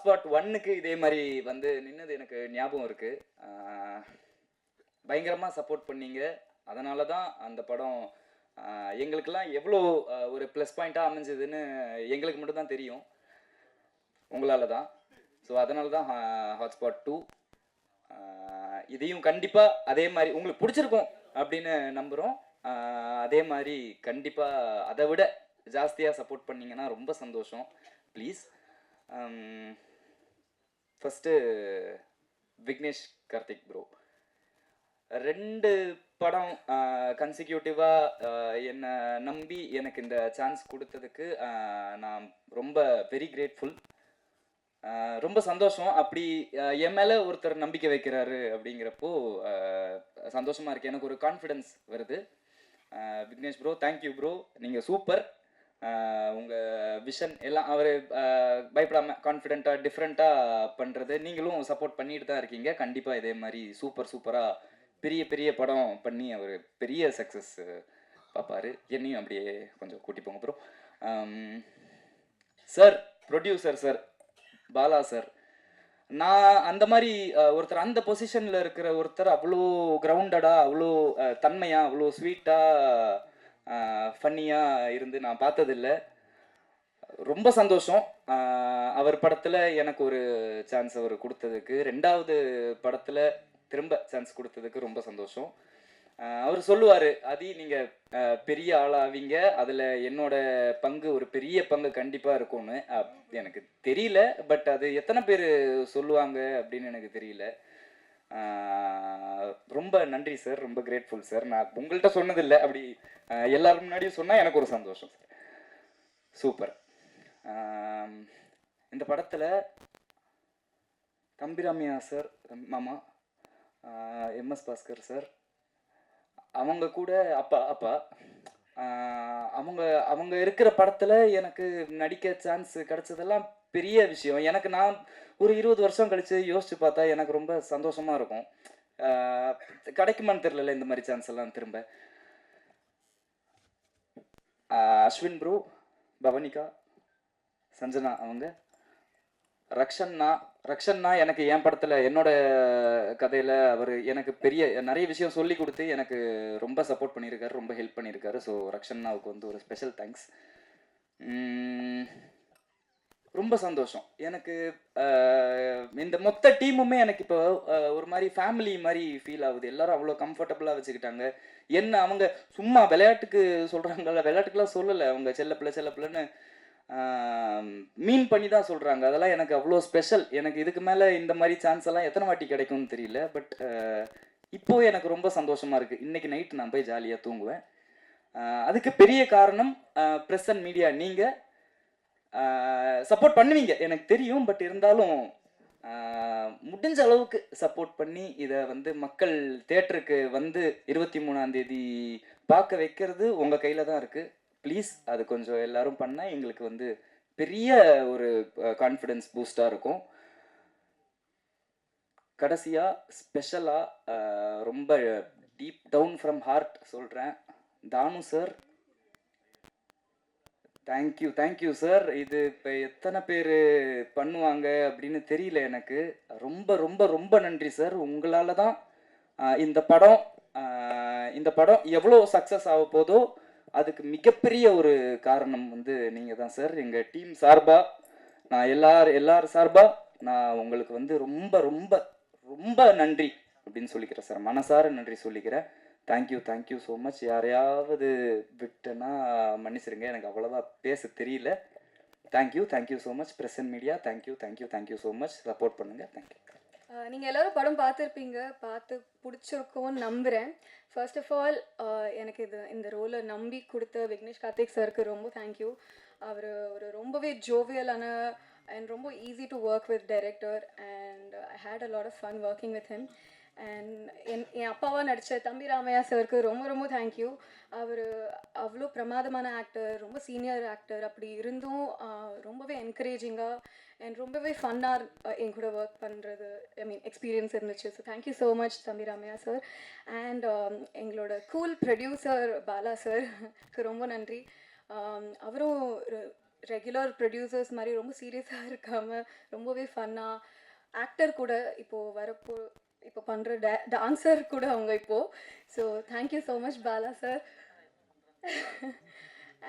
Hotspot 1க்கு இதே மாதிரி வந்து நின்னது எனக்கு ஞாபகம் இருக்கு. பயங்கரமாக சப்போர்ட் பண்ணீங்க. அதனால தான் அந்த படம் எங்களுக்கெல்லாம் எவ்வளோ ஒரு ப்ளஸ் பாயிண்ட்டாக அமைஞ்சதுன்னு எங்களுக்கு மட்டும்தான் தெரியும், உங்களால் தான். ஸோ அதனால தான் ஹாட்ஸ்பாட் 2 இதையும் கண்டிப்பாக அதே மாதிரி உங்களுக்கு பிடிச்சிருக்கும் அப்படின்னு நம்புகிறோம். அதே மாதிரி கண்டிப்பாக அதை விட ஜாஸ்தியாக சப்போர்ட் பண்ணிங்கன்னா ரொம்ப சந்தோஷம். Please. First Vignesh Karthik bro 2 படம் கன்சிக்யூட்டிவாக என்னை நம்பி எனக்கு இந்த சான்ஸ் கொடுத்ததுக்கு நான் ரொம்ப வெரி கிரேட்ஃபுல். ரொம்ப சந்தோஷம். அப்படி என் மேலே ஒருத்தர் நம்பிக்கை வைக்கிறாரு அப்படிங்கிறப்போ சந்தோஷமாக இருக்குது. எனக்கு ஒரு கான்ஃபிடென்ஸ் வருது. விக்னேஷ் ப்ரோ, தேங்க்யூ ப்ரோ, நீங்கள் சூப்பர். உங்கள் விஷன் எல்லாம் அவர் பயப்படாமல் கான்ஃபிடென்ட்டாக டிஃப்ரெண்ட்டாக பண்ணுறது நீங்களும் சப்போர்ட் பண்ணிட்டு தான் இருக்கீங்க. கண்டிப்பாக இதே மாதிரி சூப்பராக பெரிய பெரிய படம் பண்ணி அவர் பெரிய சக்ஸஸ் பார்ப்பார். என்னையும் அப்படியே கொஞ்சம் கூட்டி போங்க bro. Sir, producer sir, Bala sir, நான் அந்த மாதிரி ஒருத்தர் அந்த பொசிஷனில் இருக்கிற ஒருத்தர் அவ்வளோ கிரவுண்டடாக, அவ்வளோ தன்மையாக, அவ்வளோ ஸ்வீட்டாக, ஃபன்னியாக இருந்து நான் பார்த்ததில்லை. ரொம்ப சந்தோஷம். அவர் படத்தில் எனக்கு ஒரு சான்ஸ் அவர் கொடுத்ததுக்கு, 2வது படத்தில் திரும்ப சான்ஸ் கொடுத்ததுக்கு ரொம்ப சந்தோஷம். அவர் சொல்லுவார், அதி நீங்கள் பெரிய ஆளாவீங்க, அதில் என்னோட பங்கு ஒரு பெரிய பங்கு கண்டிப்பாக இருக்கும்னு. எனக்கு தெரியல, பட் அது எத்தனை பேர் சொல்லுவாங்க அப்படின்னு எனக்கு தெரியல. ரொம்ப நன்றி சார், ரொம்ப கிரேட்ஃபுல் சார். நான் உங்கள்கிட்ட சொன்னதில்லை, அப்படி எல்லாரும் முன்னாடியும் சொன்னால் எனக்கு ஒரு சந்தோஷம் சார். சூப்பர். இந்த படத்தில் தம்பிராமையா சார், மாமா, எம்எஸ் பாஸ்கர் சார், அவங்க கூட அப்பா அவங்க இருக்கிற படத்தில் எனக்கு நடிக்க சான்ஸ் கிடைச்சதெல்லாம் பெரிய விஷயம். எனக்கு நான் ஒரு 20 வருஷம் கழித்து யோசித்து பார்த்தா எனக்கு ரொம்ப சந்தோஷமாக இருக்கும். கிடைக்குமான்னு தெரியல இந்த மாதிரி சான்ஸ் எல்லாம் திரும்ப. அஸ்வின் ப்ரோ, பவனிகா, சஞ்சனா, அவங்க ரக்ஷன்னா எனக்கு என் படத்தில் என்னோட கதையில் அவர் எனக்கு நிறைய விஷயம் சொல்லி கொடுத்து எனக்கு ரொம்ப சப்போர்ட் பண்ணியிருக்காரு, ரொம்ப ஹெல்ப் பண்ணியிருக்காரு. ஸோ ரக்ஷன்னாவுக்கு வந்து ஒரு ஸ்பெஷல் தேங்க்ஸ். ரொம்ப சந்தோஷம் எனக்கு. இந்த மொத்த டீமுமே எனக்கு இப்போ ஒரு மாதிரி ஃபேமிலி மாதிரி ஃபீல் ஆகுது. எல்லாரும் அவ்வளோ கம்ஃபர்டபுளாக வச்சுக்கிட்டாங்க. என்ன அவங்க சும்மா விளையாட்டுக்கு சொல்கிறாங்கல்ல, விளையாட்டுக்கெலாம் சொல்லலை, அவங்க செல்லப்பிள்ளைன்னு மீன் பண்ணி தான் சொல்கிறாங்க. அதெல்லாம் எனக்கு அவ்வளோ ஸ்பெஷல். எனக்கு இதுக்கு மேலே இந்த மாதிரி சான்ஸ் எல்லாம் எத்தனை வாட்டி கிடைக்கும்னு தெரியல. பட் இப்போது எனக்கு ரொம்ப சந்தோஷமாக இருக்குது. இன்றைக்கி நைட்டு நான் போய் ஜாலியாக தூங்குவேன். அதுக்கு பெரிய காரணம் ப்ரெஸ் அண்ட் மீடியா. நீங்கள் சப்போர்ட் பண்ணுவீங்க எனக்கு தெரியும், பட் இருந்தாலும் முடிஞ்ச அளவுக்கு சப்போர்ட் பண்ணி இதை வந்து மக்கள் தியேட்டருக்கு வந்து 23ஆம் தேதி பார்க்க வைக்கிறது உங்கள் கையில் தான் இருக்குது. ப்ளீஸ் அது கொஞ்சம் எல்லாரும் பண்ணால் எங்களுக்கு வந்து பெரிய ஒரு கான்ஃபிடென்ஸ் பூஸ்டாக இருக்கும். கடைசியாக ஸ்பெஷலாக ரொம்ப டீப் டவுன் ஃப்ரம் ஹார்ட் சொல்கிறேன், தானு சார், தேங்க்யூ சார். இது இப்போ எத்தனை பேர் பண்ணுவாங்க அப்படின்னு தெரியல எனக்கு. ரொம்ப ரொம்ப ரொம்ப நன்றி சார். உங்களால் தான் இந்த படம் எவ்வளோ சக்ஸஸ் ஆக போதோ அதுக்கு மிகப்பெரிய ஒரு காரணம் வந்து நீங்கள் தான் சார். எங்கள் டீம் சார்பாக நான் எல்லார் சார்பாக நான் உங்களுக்கு வந்து ரொம்ப ரொம்ப ரொம்ப நன்றி அப்படின்னு சொல்லிக்கிறேன் சார். மனசார நன்றி சொல்லிக்கிறேன். Thank you so much. யாரையாவது விட்டேன்னா மன்னிச்சிருங்க, எனக்கு அவ்வளோவா பேச தெரியல. Thank you so much. Press and media, thank you so much. Support பண்ணுங்கள். தேங்க்யூ. நீங்கள் எல்லோரும் படம் பார்த்துருப்பீங்க, பார்த்து பிடிச்சிருக்கோன்னு நம்புகிறேன். ஃபர்ஸ்ட் ஆஃப் ஆல் எனக்கு இந்த ரோலை நம்பி கொடுத்த விக்னேஷ் கார்த்திக் சாருக்கு ரொம்ப தேங்க்யூ. அவர் ஒரு ரொம்பவே ஜோவியலான அண்ட் ரொம்ப easy to work with director, and I had a lot of fun working with him. And என் அப்பாவாக நடித்த தம்பிராமையா சாருக்கு ரொம்ப ரொம்ப தேங்க்யூ. அவர் அவ்வளோ பிரமாதமான ஆக்டர், ரொம்ப சீனியர் ஆக்டர். அப்படி இருந்தும் ரொம்பவே என்கரேஜிங்காக அண்ட் ரொம்பவே ஃபன்னாக என் கூட ஒர்க் பண்ணுறது எக்ஸ்பீரியன்ஸ் இருந்துச்சு. So thank you so much Thambi Ramaiah sir. And எங்களோட கூல் ப்ரொடியூசர் பாலா சாருக்கு ரொம்ப நன்றி. அவரும் ரெகுலர் ப்ரொடியூசர்ஸ் மாதிரி ரொம்ப சீரியஸாக இருக்காமல் ரொம்பவே ஃபன்னாக ஆக்டர் கூட இப்போ பண்ணுற டான்ஸர் கூட அவங்க இப்போது. So thank you so much Bala sir.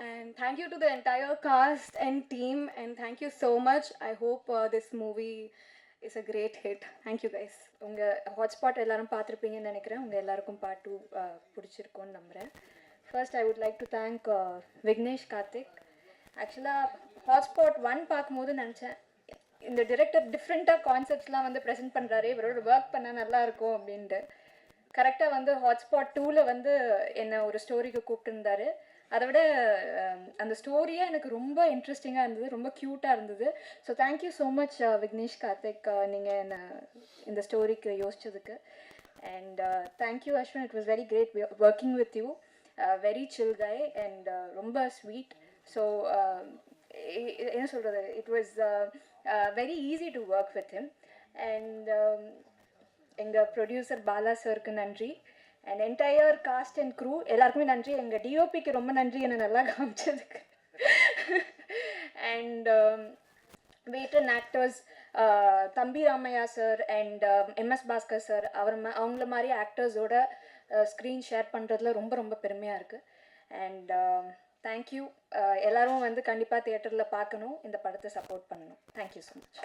And thank you to the entire cast and team, and thank you so much. I hope this movie is a great hit. Thank you guys. உங்கள் hotspot எல்லாரும் பார்த்துருப்பீங்கன்னு நினைக்கிறேன். உங்கள் எல்லாருக்கும் part 2 பிடிச்சிருக்கோன்னு நம்புகிறேன். First I would like to thank Vignesh Karthik. ஆக்சுவலாக hotspot 1 பார்க்கும்போது நினச்சேன், இந்த டிரெக்டர் டிஃப்ரெண்ட்டாக கான்செப்ட்ஸ்லாம் வந்து ப்ரெசென்ட் பண்ணுறாரு, இவரோட ஒர்க் பண்ணால் நல்லாயிருக்கும் அப்படின்ட்டு. கரெக்டாக வந்து ஹாட்ஸ்பாட் 2ல் வந்து என்னை ஒரு ஸ்டோரிக்கு கூப்பிட்டுருந்தாரு. அதை விட அந்த ஸ்டோரியே எனக்கு ரொம்ப இன்ட்ரெஸ்டிங்காக இருந்தது, ரொம்ப க்யூட்டாக இருந்தது. So thank you so much Vignesh Karthik, நீங்கள் என்னை இந்த ஸ்டோரிக்கு யோசிச்சதுக்கு. And thank you Ashwin, it was very great working with you. Very chill guy and ரொம்ப ஸ்வீட். ஸோ என்ன சொல்கிறது, it was very easy to work with him. And எங்கள் ப்ரொடியூசர் பாலா சருக்கு நன்றி. And entire cast and crew எல்லாருக்குமே நன்றி. எங்கள் டிஓபிக்கு ரொம்ப நன்றி என்னை நல்லா காமிச்சதுக்கு. அண்ட் வெயிட்டன் ஆக்டர்ஸ் தம்பி Ramaiah sir and MS Bhaskar sir, அவங்கள மாதிரி ஆக்டர்ஸோட ஸ்க்ரீன் ஷேர் பண்ணுறதுல ரொம்ப ரொம்ப பெருமையாக இருக்குது. And thank you. எல்லோரும் வந்து கண்டிப்பாக தியேட்டரில் பார்க்கணும், இந்த படத்தை சப்போர்ட் பண்ணணும். Thank you so much.